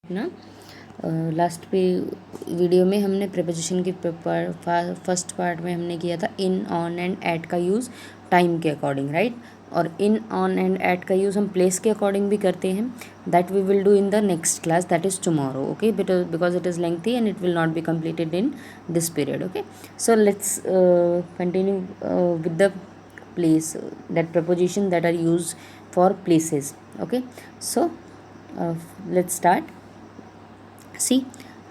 ना लास्ट पे वीडियो में हमने प्रीपोजिशन के फर्स्ट पार्ट में हमने किया था इन ऑन एंड एट का यूज़ टाइम के अकॉर्डिंग, राइट। और इन ऑन एंड एट का यूज़ हम प्लेस के अकॉर्डिंग भी करते हैं। That we will do in the next class, that is tomorrow, okay, because it is lengthy and it will not be completed in this period, okay. So let's continue with the place, that preposition that are used for places, okay. So let's start. सी,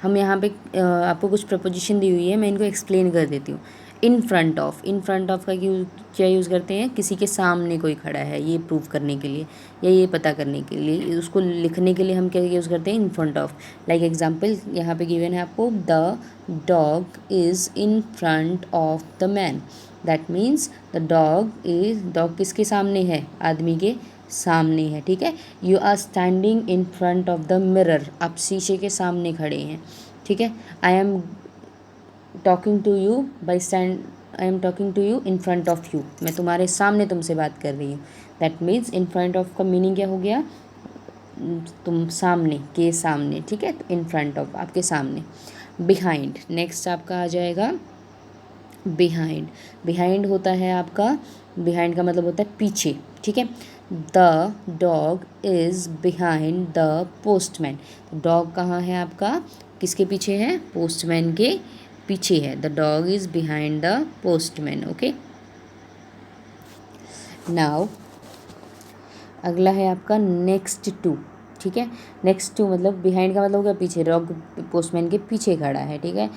हम यहाँ पे आपको कुछ preposition दी हुई है, मैं इनको explain कर देती हूँ। इन front of, in front of का क्या यूज़ करते हैं? किसी के सामने कोई खड़ा है ये प्रूव करने के लिए या ये पता करने के लिए, उसको लिखने के लिए हम क्या यूज़ करते हैं? In front of. Like example यहाँ पे गिवन है आपको, the dog is in front of the man. That means the dog किसके सामने है? आदमी के सामने है, ठीक है। You are standing in front of the mirror, आप शीशे के सामने खड़े हैं, ठीक है। I am talking to you in front of you, मैं तुम्हारे सामने तुमसे बात कर रही हूँ। That means in front of का मीनिंग क्या हो गया? तुम सामने के सामने, ठीक है। इन फ्रंट ऑफ, आपके सामने। बिहाइंड, नेक्स्ट आपका आ जाएगा बिहाइंड। बिहाइंड होता है आपका, बिहाइंड का मतलब होता है पीछे, ठीक है। The dog is behind the postman. Dog कहाँ है आपका? किसके पीछे है? पोस्टमैन के पीछे है। The dog is behind the postman, okay. Now अगला है आपका नेक्स्ट टू, ठीक है। नेक्स्ट टू मतलब बिहाइंड का मतलब हो गया पीछे, डॉग पोस्टमैन के पीछे खड़ा है, ठीक है।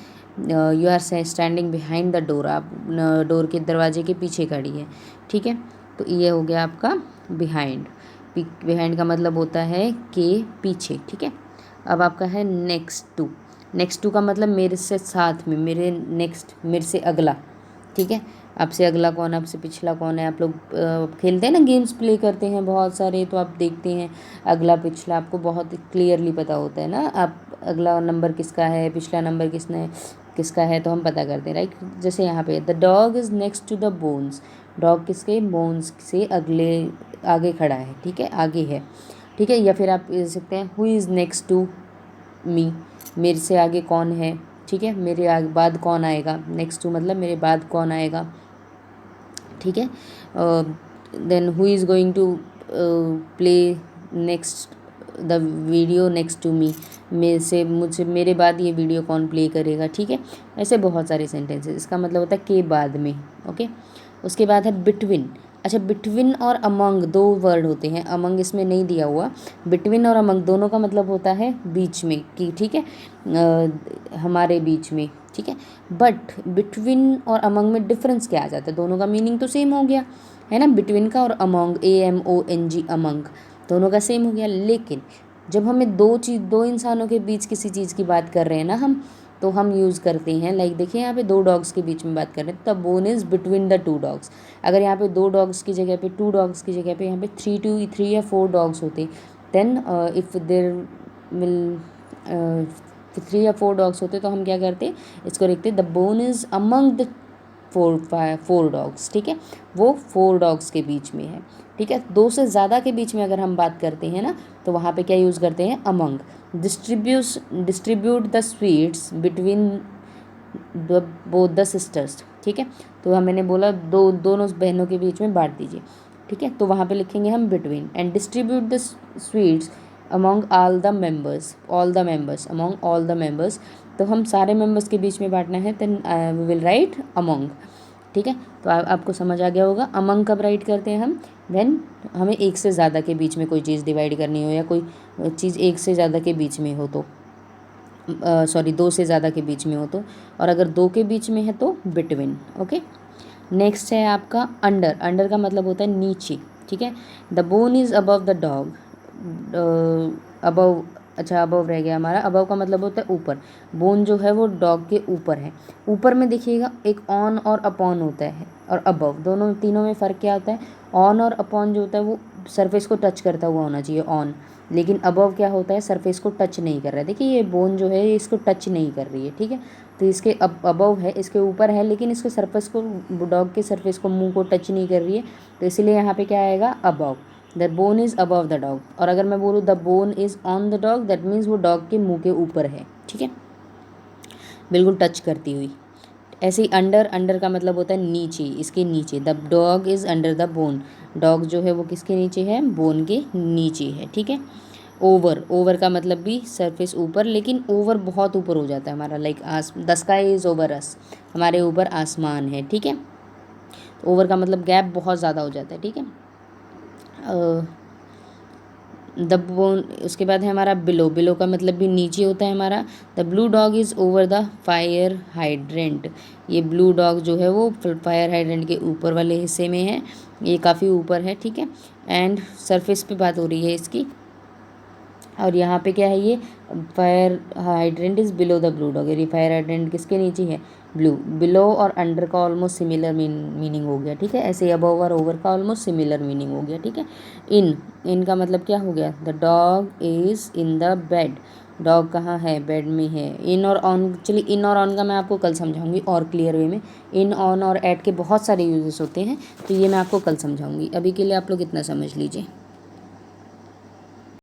You are standing behind the door, आप डोर के दरवाजे के पीछे खड़ी है, ठीक है। तो ये हो गया आपका बिहाइंड। बिहाइंड का मतलब होता है के पीछे, ठीक है। अब आपका है नेक्स्ट टू। नेक्स्ट टू का मतलब मेरे से साथ में, मेरे नेक्स्ट, मेरे से अगला, ठीक है। आपसे अगला कौन, आपसे पिछला कौन है? आप लोग खेलते हैं ना, गेम्स प्ले करते हैं बहुत सारे, तो आप देखते हैं अगला पिछला आपको बहुत क्लियरली पता होता है ना। आप अगला नंबर किसका है, पिछला नंबर किसका है, तो हम पता करते हैं, राइट। जैसे यहाँ पे the dog is next to the bones, dog किसके? बोन्स से आगे खड़ा है, ठीक है, आगे है, ठीक है। या फिर आप कह सकते हैं who is next to me, मेरे से आगे कौन है, ठीक है। मेरे आगे बाद कौन आएगा? नेक्स्ट टू मतलब मेरे बाद कौन आएगा, ठीक है। Then who is going to play next the video next to me, मुझसे मेरे बाद ये वीडियो कौन प्ले करेगा, ठीक है। ऐसे बहुत सारे सेंटेंसेस, इसका मतलब होता है के बाद में, ओके। उसके बाद है बिटवीन। अच्छा, बिटवीन और अमंग दो वर्ड होते हैं, अमंग इसमें नहीं दिया हुआ। बिटवीन और अमंग दोनों का मतलब होता है बीच में की, ठीक है, हमारे बीच में, ठीक है। बट बिटवीन और अमंग में डिफरेंस क्या आ जाता है? दोनों का मीनिंग तो सेम हो गया है ना, बिटवीन का और अमंग, AMONG, अमंग, दोनों का सेम हो गया। लेकिन जब हमें दो इंसानों के बीच किसी चीज़ की बात कर रहे हैं ना हम, तो हम यूज़ करते हैं, लाइक देखिए यहाँ पे दो डॉग्स के बीच में बात कर रहे हैं, the bone is between the two dogs. अगर यहाँ पे दो डॉग्स की जगह पे, टू डॉग्स की जगह पे यहाँ पे थ्री या फोर डॉग्स होते, देन इफ़ देर विल 3 या 4 डॉग्स होते, तो हम क्या करते? इसको लिखते the bone is among the four dogs, ठीक है। वो 4 डॉग्स के बीच में है, ठीक है। 2 से ज़्यादा के बीच में अगर हम बात करते हैं ना, तो वहाँ पे क्या यूज़ करते हैं? Among. Distribute the sweets between both the sisters, ठीक है। तो मैंने बोला दोनों बहनों के बीच में बांट दीजिए, ठीक है। तो वहाँ पे लिखेंगे हम between. And distribute the sweets among all the members among all the members, तो हम सारे मेंबर्स के बीच में बांटना है, then we will write among, ठीक है। तो आपको समझ आ गया होगा। अमंग कब राइट करते हैं हम? व्हेन हमें एक से ज़्यादा के बीच में कोई चीज़ डिवाइड करनी हो, या कोई चीज़ एक से ज़्यादा के बीच में हो तो, सॉरी 2 से ज़्यादा के बीच में हो तो, और अगर 2 के बीच में है तो बिटवीन, ओके। नेक्स्ट है आपका अंडर। अंडर का मतलब होता है नीचे, ठीक है। The bone is above the dog, above, अच्छा अबव रह गया हमारा। अबव का मतलब होता है ऊपर, बोन जो है वो डॉग के ऊपर है। ऊपर में देखिएगा एक ऑन और अपॉन होता है, और अबव, दोनों तीनों में फ़र्क क्या होता है? ऑन और अपॉन जो होता है वो सरफेस को टच करता हुआ होना चाहिए, ऑन। लेकिन अबव क्या होता है? सरफेस को टच नहीं कर रहा है। देखिए ये बोन जो है ये इसको टच नहीं कर रही है, ठीक है। तो इसके अबव है, इसके ऊपर है, लेकिन इसके सरफेस को, डॉग के सरफेस को, मुंह को टच नहीं कर रही है, तो इसीलिए यहाँ पे क्या आएगा? Above. The bone is above the dog. और अगर मैं बोलूँ the bone is on the dog, that means वो डॉग के मुंह के ऊपर है, ठीक है, बिल्कुल टच करती हुई। ऐसे ही अंडर, अंडर का मतलब होता है नीचे, इसके नीचे। The dog is under the bone, dog जो है वो किसके नीचे है, बोन के नीचे है, ठीक है। ओवर, ओवर का मतलब भी सरफेस ऊपर, लेकिन ओवर बहुत ऊपर हो जाता है हमारा, like the sky is over us, हमारे ऊपर आसमान है, ठीक है। ओवर का मतलब गैप बहुत ज़्यादा हो जाता है, ठीक है। द बोन, उसके बाद है हमारा बिलो, बिलो का मतलब भी नीचे होता है हमारा। The blue dog is over the fire hydrant, ये ब्लू डॉग जो है वो फायर हाइड्रेंट के ऊपर वाले हिस्से में है, ये काफ़ी ऊपर है, ठीक है। एंड सरफेस पे बात हो रही है इसकी, और यहाँ पे क्या है, ये fire hydrant is below the blue dog, ये फायर हाइड्रेंट किसके नीचे है, ब्लू। बिलो और अंडर का ऑलमोस्ट सिमिलर मीनिंग हो गया, ठीक है। ऐसे अबव और ओवर का ऑलमोस्ट सिमिलर मीनिंग हो गया, ठीक है। इन, इन का मतलब क्या हो गया, the dog is in the bed, dog कहाँ है, बेड में है। इन और ऑन, चलिए इन और ऑन का मैं आपको कल समझाऊंगी और क्लियर वे में। इन, ऑन और एट के बहुत सारे यूजेस होते हैं, तो ये मैं आपको कल समझाऊंगी। अभी के लिए आप लोग इतना समझ लीजिए।